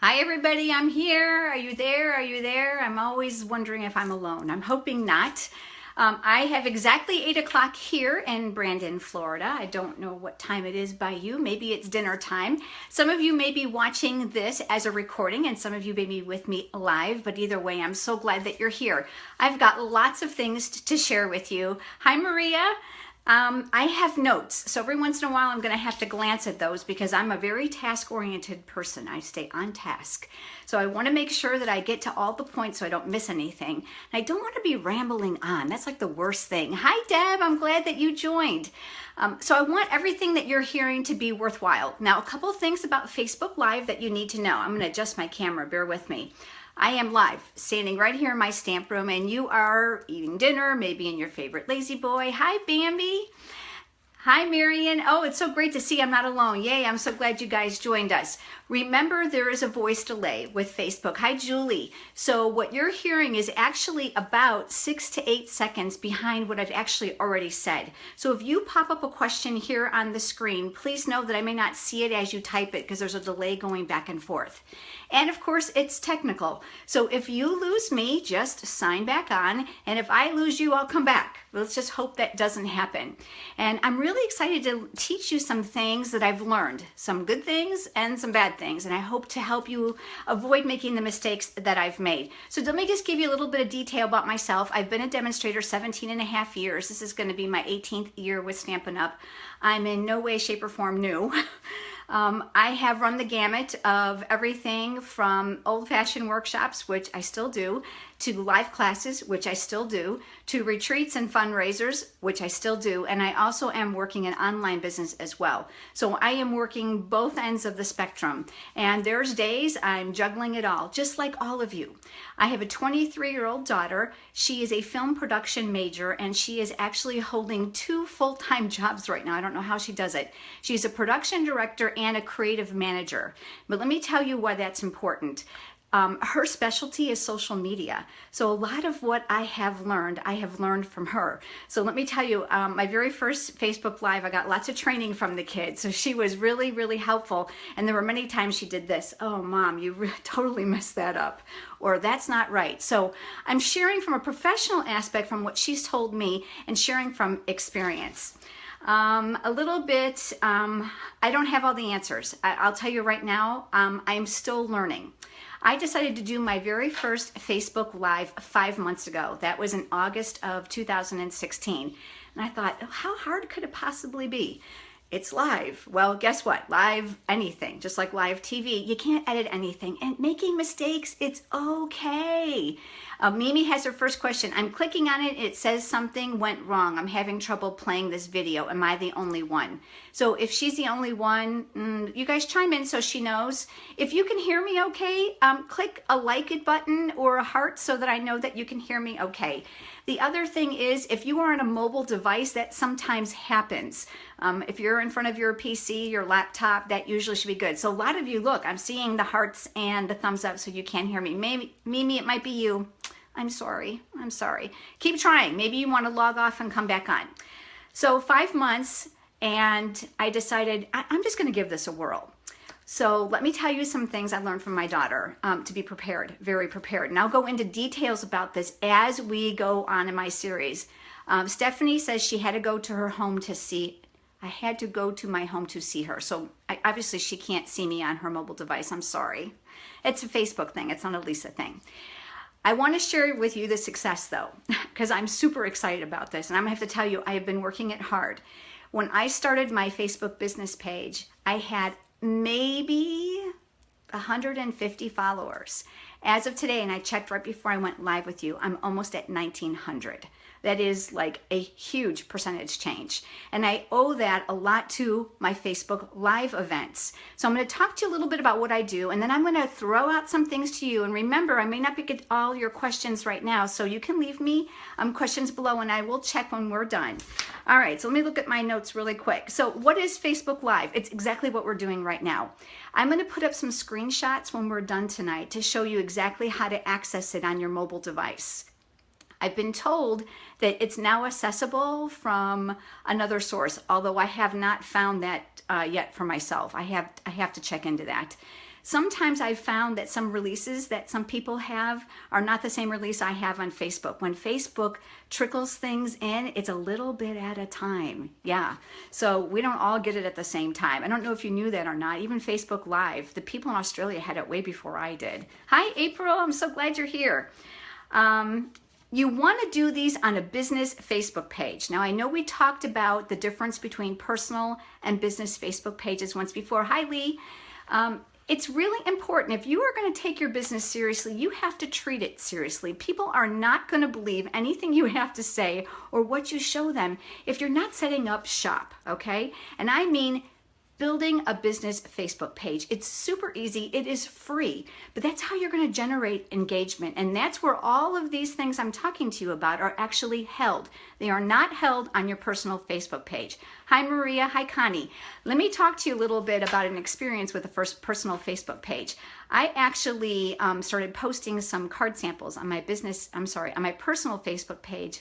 Hi everybody, I'm here. Are you there? Are you there? I'm always wondering if I'm alone. I'm hoping not. I have exactly 8 o'clock here in Brandon, Florida. I don't know what time it is by you. Maybe it's dinner time. Some of you may be watching this as a recording and some of you may be with me live, but either way, I'm so glad that you're here. I've got lots of things to share with you. Hi Maria. I have notes, so every once in a while I'm going to have to glance at those because I'm a very task-oriented person. I stay on task. So I want to make sure that I get to all the points so I don't miss anything. And I don't want to be rambling on. That's like the worst thing. Hi Deb, I'm glad that you joined. So I want everything that you're hearing to be worthwhile. Now, a couple of things about Facebook Live that you need to know. I'm going to adjust my camera, bear with me. I am live, standing right here in my stamp room, and you are eating dinner, maybe in your favorite lazy boy. Hi, Bambi. Hi, Marion. Oh, it's so great to see I'm not alone. Yay, I'm so glad you guys joined us. Remember, there is a voice delay with Facebook. Hi, Julie. So what you're hearing is actually about 6 to 8 seconds behind what I've actually already said. So if you pop up a question here on the screen, please know that I may not see it as you type it because there's a delay going back and forth. And of course, it's technical. So if you lose me, just sign back on. And if I lose you, I'll come back. Let's just hope that doesn't happen. And I'm really excited to teach you some things that I've learned, some good things and some bad things. And I hope to help you avoid making the mistakes that I've made. So let me just give you a little bit of detail about myself. I've been a demonstrator 17 and a half years. This is going to be my 18th year with Stampin' Up. I'm in no way, shape, or form new. I have run the gamut of everything from old-fashioned workshops, which I still do, to live classes, which I still do, to retreats and fundraisers, which I still do, and I also am working an online business as well. So I am working both ends of the spectrum, and there's days I'm juggling it all, just like all of you. I have a 23-year-old daughter. She is a film production major, and she is actually holding 2 full-time jobs right now. I don't know how she does it. She's a production director and a creative manager. But let me tell you why that's important. Her specialty is social media. So a lot of what I have learned from her. So let me tell you, my very first Facebook Live, I got lots of training from the kids. So she was really, really helpful. And there were many times she did this. Oh, Mom, you totally messed that up. Or that's not right. So I'm sharing from a professional aspect from what she's told me and sharing from experience. A little bit, I don't have all the answers. I'll tell you right now, I'm still learning. I decided to do my very first Facebook Live 5 months ago. That was in August of 2016. And I thought, oh, how hard could it possibly be? It's live. Well, guess what? Live anything, just like live TV. You can't edit anything. And making mistakes, it's okay. Mimi has her first question. I'm clicking on it. It says something went wrong. I'm having trouble playing this video. Am I the only one? So if she's the only one, you guys chime in so she knows. If you can hear me okay, click a like it button or a heart so that I know that you can hear me okay. The other thing is, if you are on a mobile device, that sometimes happens. If you're in front of your PC, your laptop, that usually should be good. So a lot of you, look, I'm seeing the hearts and the thumbs up so you can't hear me. Maybe, Mimi, it might be you. I'm sorry. I'm sorry. Keep trying. Maybe you want to log off and come back on. So 5 months, and I decided I'm just going to give this a whirl. So let me tell you some things I learned from my daughter to be prepared, very prepared. And I'll go into details about this as we go on in my series. Stephanie says she had to go to her home to see, I had to go to my home to see her. So obviously she can't see me on her mobile device. I'm sorry. It's a Facebook thing. It's not a Lisa thing. I want to share with you the success though, because I'm super excited about this. And I'm going to have to tell you, I have been working it hard. When I started my Facebook business page, I had maybe 150 followers. As of today, and I checked right before I went live with you, I'm almost at 1,900. That is like a huge percentage change. And I owe that a lot to my Facebook Live events. So I'm going to talk to you a little bit about what I do, and then I'm going to throw out some things to you. And remember, I may not get all your questions right now, so you can leave me questions below, and I will check when we're done. All right, so let me look at my notes really quick. So what is Facebook Live? It's exactly what we're doing right now. I'm going to put up some screenshots when we're done tonight to show you exactly how to access it on your mobile device. I've been told that it's now accessible from another source, although I have not found that yet for myself. I have to check into that. Sometimes I've found that some releases that some people have are not the same release I have on Facebook. When Facebook trickles things in, it's a little bit at a time. Yeah, so we don't all get it at the same time. I don't know if you knew that or not. Even Facebook Live, the people in Australia had it way before I did. Hi, April, I'm so glad you're here. You want to do these on a business Facebook page. Now, I know we talked about the difference between personal and business Facebook pages once before. Hi, Lee. It's really important. If you are going to take your business seriously, you have to treat it seriously. People are not going to believe anything you have to say or what you show them if you're not setting up shop, okay? And I mean building a business Facebook page. It's super easy. It is free, but that's how you're going to generate engagement. And that's where all of these things I'm talking to you about are actually held. They are not held on your personal Facebook page. Hi, Maria. Hi, Connie. Let me talk to you a little bit about an experience with the first personal Facebook page. I actually started posting some card samples on my on my personal Facebook page.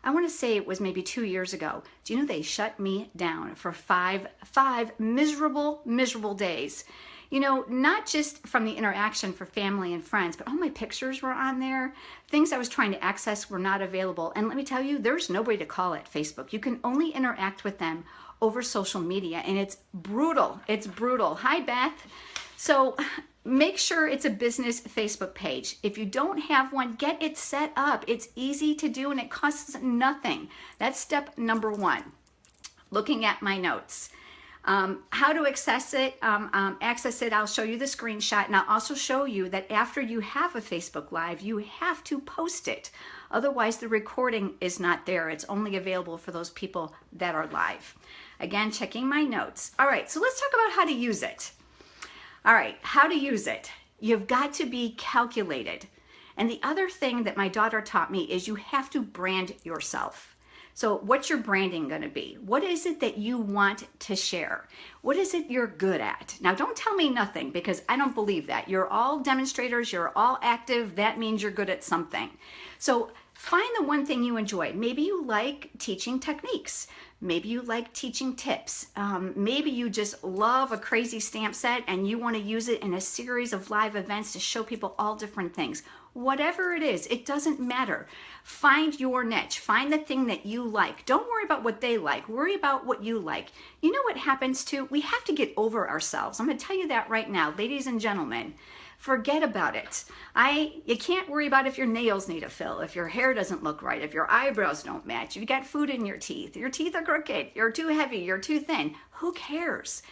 I want to say it was maybe 2 years ago. Do you know they shut me down for five miserable days? You know, not just from the interaction for family and friends, but all my pictures were on there. Things I was trying to access were not available. And let me tell you, there's nobody to call at Facebook. You can only interact with them over social media, and it's brutal. It's brutal. Hi, Beth. So make sure it's a business Facebook page. If you don't have one, get it set up. It's easy to do and it costs nothing. That's step number one. Looking at my notes. How to access it, I'll show you the screenshot, and I'll also show you that after you have a Facebook Live, you have to post it. Otherwise, the recording is not there. It's only available for those people that are live. Again, checking my notes. All right, so let's talk about how to use it. All right, how to use it. You've got to be calculated. And the other thing that my daughter taught me is you have to brand yourself. So what's your branding going to be? What is it that you want to share? What is it you're good at? Now, don't tell me nothing, because I don't believe that. You're all demonstrators. You're all active. That means you're good at something. So find the one thing you enjoy. Maybe you like teaching techniques. Maybe you like teaching tips. Maybe you just love a crazy stamp set and you want to use it in a series of live events to show people all different things. Whatever it is, it doesn't matter. Find your niche. Find the thing that you like. Don't worry about what they like. Worry about what you like. You know what happens too? We have to get over ourselves. I'm going to tell you that right now, ladies and gentlemen. Forget about it. You can't worry about if your nails need a fill, if your hair doesn't look right, if your eyebrows don't match, if you got food in your teeth are crooked, you're too heavy, you're too thin. Who cares?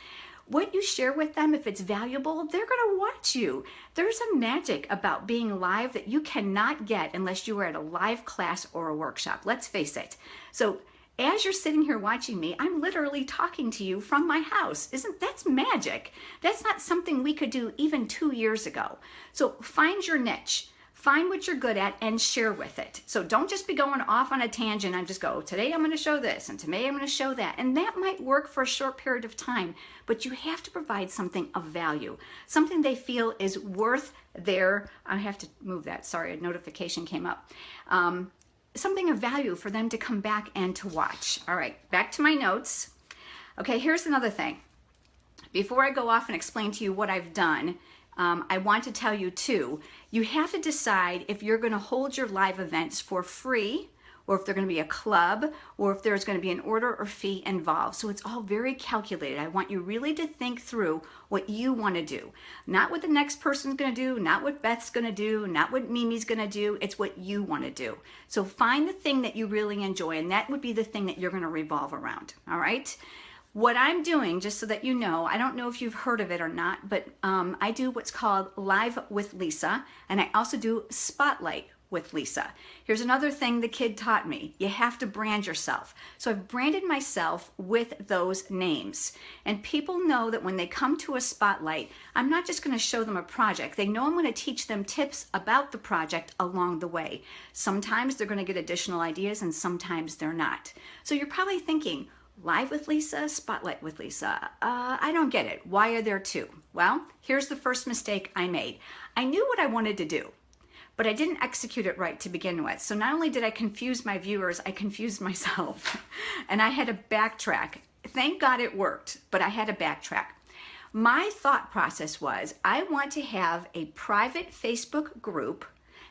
What you share with them, if it's valuable, they're going to watch you. There's a magic about being live that you cannot get unless you are at a live class or a workshop. Let's face it. So as you're sitting here watching me, I'm literally talking to you from my house. That's magic? That's not something we could do even 2 years ago. So find your niche. Find what you're good at and share with it. So don't just be going off on a tangent and just go, today I'm going to show this and today I'm going to show that. And that might work for a short period of time, but you have to provide something of value, something they feel is worth their, I have to move that, sorry, a notification came up. Something of value for them to come back and to watch. All right, back to my notes. Okay, here's another thing. Before I go off and explain to you what I've done, I want to tell you too, you have to decide if you're going to hold your live events for free, or if they're going to be a club, or if there's going to be an order or fee involved. So it's all very calculated. I want you really to think through what you want to do. Not what the next person's going to do, not what Beth's going to do, not what Mimi's going to do. It's what you want to do. So find the thing that you really enjoy, and that would be the thing that you're going to revolve around. All right? What I'm doing, just so that you know, I don't know if you've heard of it or not, but I do what's called Live with Lisa, and I also do Spotlight with Lisa. Here's another thing the kid taught me. You have to brand yourself. So I've branded myself with those names. And people know that when they come to a spotlight, I'm not just going to show them a project. They know I'm going to teach them tips about the project along the way. Sometimes they're going to get additional ideas and sometimes they're not. So you're probably thinking, Live with Lisa, Spotlight with Lisa. I don't get it. Why are there two? Well, here's the first mistake I made. I knew what I wanted to do, but I didn't execute it right to begin with. So not only did I confuse my viewers, I confused myself. And I had to backtrack. Thank God it worked, but I had to backtrack. My thought process was, I want to have a private Facebook group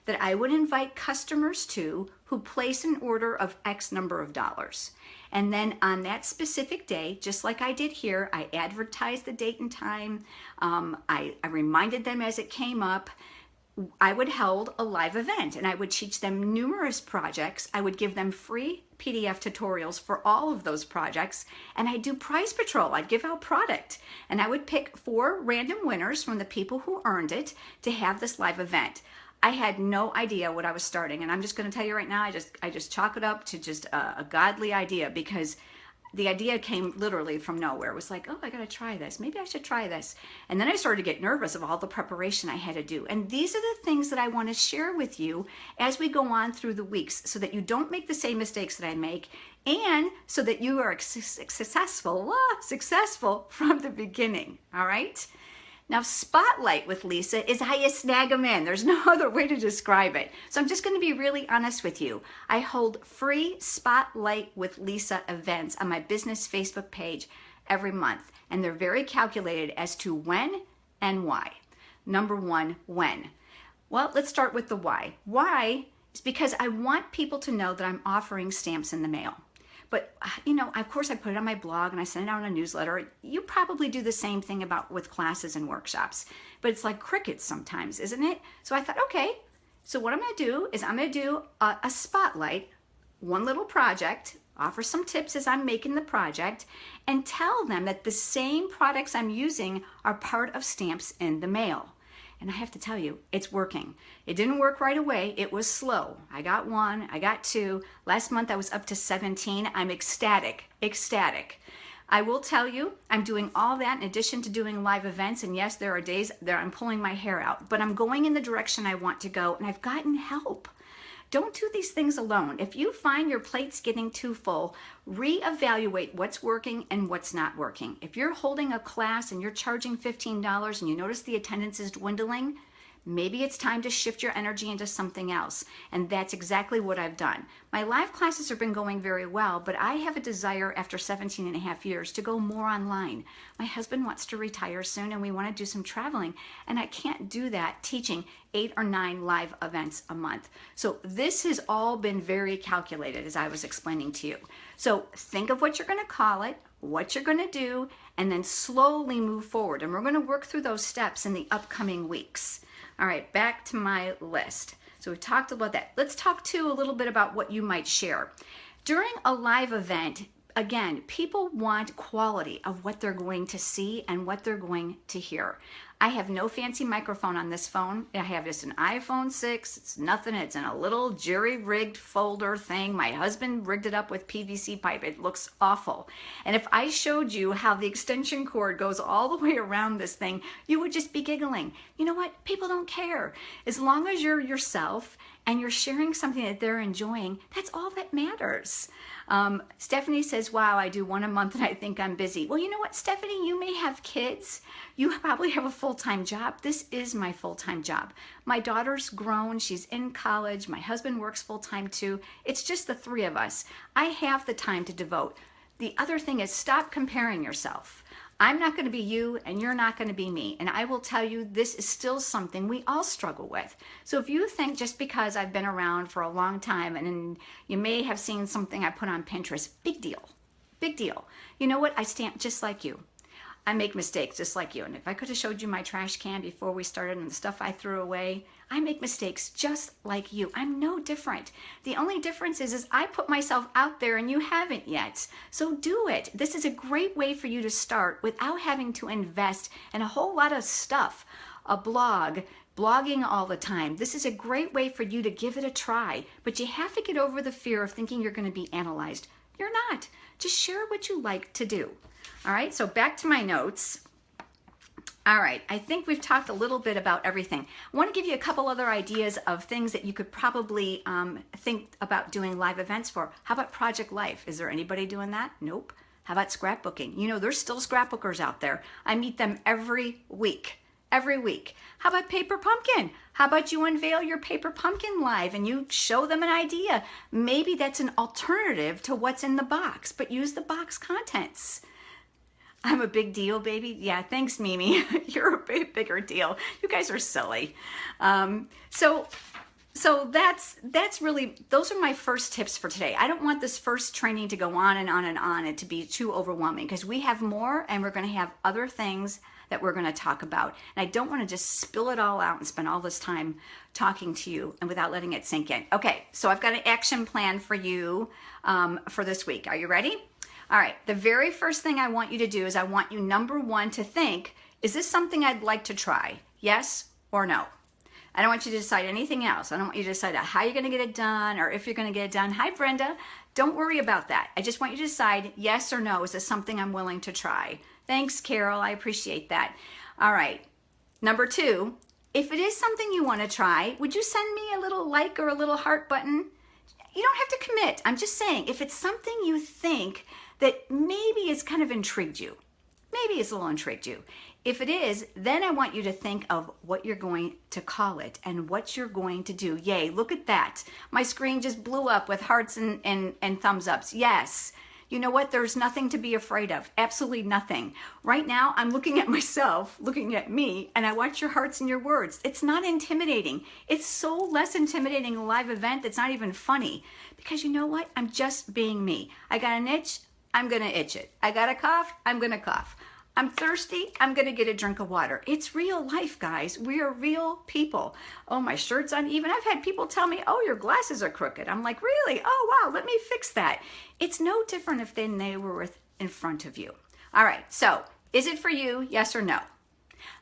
that I would invite customers to who place an order of X number of dollars. And then on that specific day, just like I did here, I advertised the date and time. I reminded them as it came up. I would hold a live event and I would teach them numerous projects. I would give them free PDF tutorials for all of those projects, and I'd do prize patrol. I'd give out product, and I would pick 4 random winners from the people who earned it to have this live event. I had no idea what I was starting, and I'm just going to tell you right now, I just chalk it up to just a godly idea, because the idea came literally from nowhere. It was like, oh, I got to try this. Maybe I should try this. And then I started to get nervous of all the preparation I had to do. And these are the things that I want to share with you as we go on through the weeks, so that you don't make the same mistakes that I make, and so that you are successful from the beginning. All right? Now, Spotlight with Lisa is how you snag them in. There's no other way to describe it. So I'm just going to be really honest with you. I hold free Spotlight with Lisa events on my business Facebook page every month, and they're very calculated as to when and why. Number 1, when? Well, let's start with the why. Why is because I want people to know that I'm offering stamps in the mail. But, you know, of course I put it on my blog and I send it out in a newsletter. You probably do the same thing with classes and workshops, but it's like crickets sometimes, isn't it? So I thought, okay, so what I'm going to do is I'm going to do a spotlight, one little project, offer some tips as I'm making the project, and tell them that the same products I'm using are part of stamps in the mail. And I have to tell you, it's working. It didn't work right away. It was slow. I got 1, I got 2. Last month I was up to 17. I'm ecstatic. I will tell you, I'm doing all that in addition to doing live events. And yes, there are days that I'm pulling my hair out, but I'm going in the direction I want to go, and I've gotten help. Don't do these things alone. If you find your plate's getting too full, reevaluate what's working and what's not working. If you're holding a class and you're charging $15 and you notice the attendance is dwindling, maybe it's time to shift your energy into something else. And that's exactly what I've done. My live classes have been going very well, but I have a desire after 17 and a half years to go more online. My husband wants to retire soon, and we want to do some traveling, and I can't do that teaching 8 or 9 live events a month. So this has all been very calculated, as I was explaining to you. So think of what you're going to call it, what you're going to do, and then slowly move forward. And we're going to work through those steps in the upcoming weeks. All right, back to my list. So we talked about that. Let's talk too a little bit about what you might share. During a live event, again, people want quality of what they're going to see and what they're going to hear. I have no fancy microphone on this phone. I have just an iPhone 6. It's nothing. It's in a little jury-rigged folder thing. My husband rigged it up with PVC pipe. It looks awful. And if I showed you how the extension cord goes all the way around this thing, you would just be giggling. You know what? People don't care. As long as you're yourself and you're sharing something that they're enjoying, that's all that matters. Stephanie says, wow, I do 1 a month and I think I'm busy. Well, you know what, Stephanie, you may have kids. You probably have a full-time job. This is my full-time job. My daughter's grown. She's in college. My husband works full-time too. It's just the 3 of us. I have the time to devote. The other thing is, stop comparing yourself. I'm not going to be you and you're not going to be me. And I will tell you, this is still something we all struggle with. So if you think just because I've been around for a long time and you may have seen something I put on Pinterest, big deal. Big deal. You know what? I stamp just like you. I make mistakes just like you. And if I could have showed you my trash can before we started and the stuff I threw away, I make mistakes just like you. I'm no different. The only difference is I put myself out there and you haven't yet. So do it. This is a great way for you to start without having to invest in a whole lot of stuff. A blog, blogging all the time. This is a great way for you to give it a try. But you have to get over the fear of thinking you're going to be analyzed. You're not. Just share what you like to do. All right, so back to my notes. All right, I think we've talked a little bit about everything. I want to give you a couple other ideas of things that you could probably think about doing live events for. How about Project Life? Is there anybody doing that? Nope. How about scrapbooking? You know, there's still scrapbookers out there. I meet them every week. Every week. How about Paper Pumpkin? How about you unveil your Paper Pumpkin live and you show them an idea? Maybe that's an alternative to what's in the box, but use the box contents. I'm a big deal, baby. Yeah, thanks, Mimi. You're a bigger deal. You guys are silly. So that's really, those are my first tips for today. I don't want this first training to go on and on and on and to be too overwhelming, because we have more and we're going to have other things that we're going to talk about. And I don't want to just spill it all out and spend all this time talking to you and without letting it sink in. Okay, so I've got an action plan for you for this week. Are you ready? All right, the very first thing I want you to do is I want you, number one, to think, is this something I'd like to try? Yes or no? I don't want you to decide anything else. I don't want you to decide how you're going to get it done or if you're going to get it done. Hi, Brenda. Don't worry about that. I just want you to decide yes or no. Is this something I'm willing to try? Thanks, Carol. I appreciate that. All right. Number two, if it is something you want to try, would you send me a little like or a little heart button? You don't have to commit. I'm just saying, if it's something you think that maybe has kind of intrigued you, maybe it's a little intrigued you. If it is, then I want you to think of what you're going to call it and what you're going to do. Yay, look at that. My screen just blew up with hearts and thumbs ups. Yes. You know what? There's nothing to be afraid of. Absolutely nothing. Right now, I'm looking at myself, looking at me, and I watch your hearts and your words. It's not intimidating. It's so less intimidating a live event that's not even funny. Because you know what? I'm just being me. I got an itch, I'm going to itch it. I got a cough, I'm going to cough. I'm thirsty, I'm going to get a drink of water. It's real life, guys. We are real people. Oh, my shirt's uneven. I've had people tell me, oh, your glasses are crooked. I'm like, really? Oh, wow, let me fix that. It's no different if then they were in front of you. All right, so is it for you, yes or no?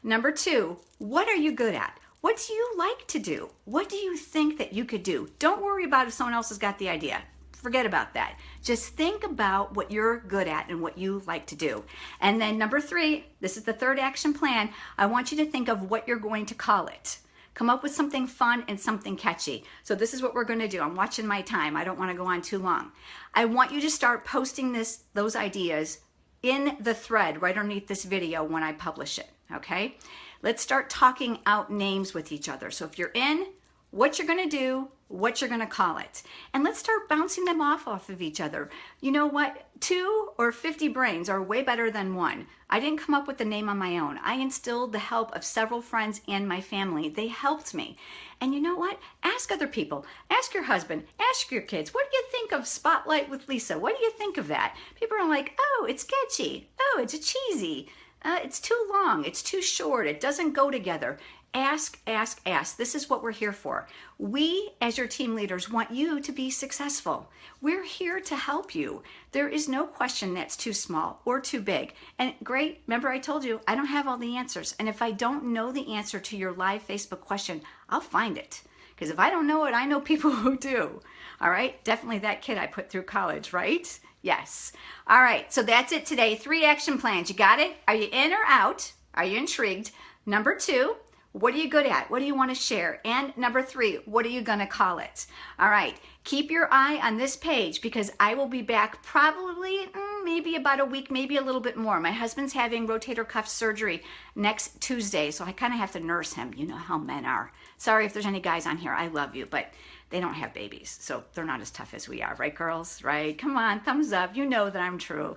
Number two, what are you good at? What do you like to do? What do you think that you could do? Don't worry about if someone else has got the idea. Forget about that. Just think about what you're good at and what you like to do. And then number three, this is the third action plan. I want you to think of what you're going to call it. Come up with something fun and something catchy. So this is what we're going to do. I'm watching my time. I don't want to go on too long. I want you to start posting those ideas in the thread right underneath this video when I publish it. Okay? Let's start talking out names with each other. So if you're in, what you're going to do, what you're going to call it. And let's start bouncing them off of each other. You know what? 2 or 50 brains are way better than 1. I didn't come up with the name on my own. I instilled the help of several friends and my family. They helped me. And you know what? Ask other people. Ask your husband. Ask your kids. What do you think of Spotlight with Lisa? What do you think of that? People are like, oh, it's sketchy. Oh, it's cheesy. It's too long. It's too short. It doesn't go together. Ask, ask, ask. This is what we're here for. We, as your team leaders, want you to be successful. We're here to help you. There is no question that's too small or too big. And great, remember I told you, I don't have all the answers. And if I don't know the answer to your live Facebook question, I'll find it. Because if I don't know it, I know people who do. All right, definitely that kid I put through college, right? Yes. All right, so that's it today. 3 action plans. You got it? Are you in or out? Are you intrigued? Number 2, what are you good at? What do you want to share? And number 3, what are you going to call it? All right, keep your eye on this page because I will be back probably maybe about a week, maybe a little bit more. My husband's having rotator cuff surgery next Tuesday, so I kind of have to nurse him. You know how men are. Sorry if there's any guys on here. I love you, but they don't have babies, so they're not as tough as we are, right, girls? Right? Come on, thumbs up. You know that I'm true.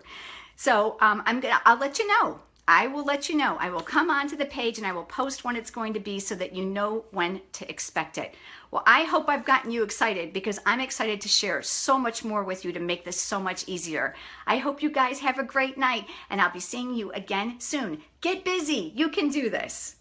So I'll let you know. I will let you know. I will come onto the page and I will post when it's going to be so that you know when to expect it. Well, I hope I've gotten you excited because I'm excited to share so much more with you to make this so much easier. I hope you guys have a great night and I'll be seeing you again soon. Get busy. You can do this.